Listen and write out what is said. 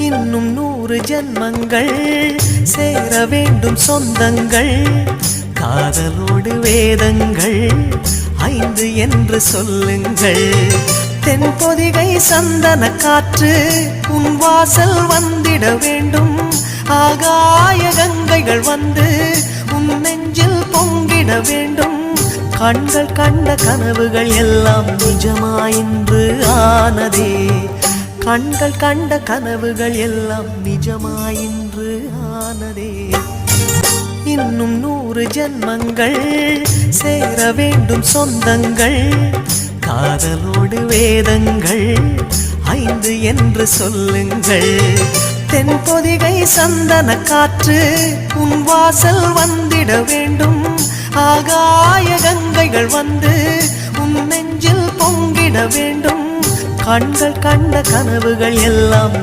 இன்னும் 100 ஜென்மங்கள் சேர வேண்டும் சொந்தங்கள். காதலோடு வேதங்கள் 5 என்று சொல்லுங்கள். தென்பொதிகை சந்தன காற்று உன் வாசல் வந்திட வேண்டும். ஆகாய கங்கைகள் வந்து உன் நெஞ்சில் பொங்கிட வேண்டும். கண்கள் கண்ட கனவுகள் எல்லாம் நிஜமாயின்று ஆனதே. கண்கள் கண்ட கனவுகள் எல்லாம் நிஜமாயின்று ஆனதே. இன்னும் 100 ஜென்மங்கள் சேர வேண்டும் சொந்தங்கள். காதலோடு வேதங்கள் 5 என்று சொல்லுங்கள். தென்பொதிகை சந்தன காற்று உன் வாசல் வந்திட வேண்டும். ஆகாய கங்கைகள் வந்து உன் நெஞ்சில் பொங்கிட வேண்டும். கண்கள் கண்ட கனவுகள் எல்லாம்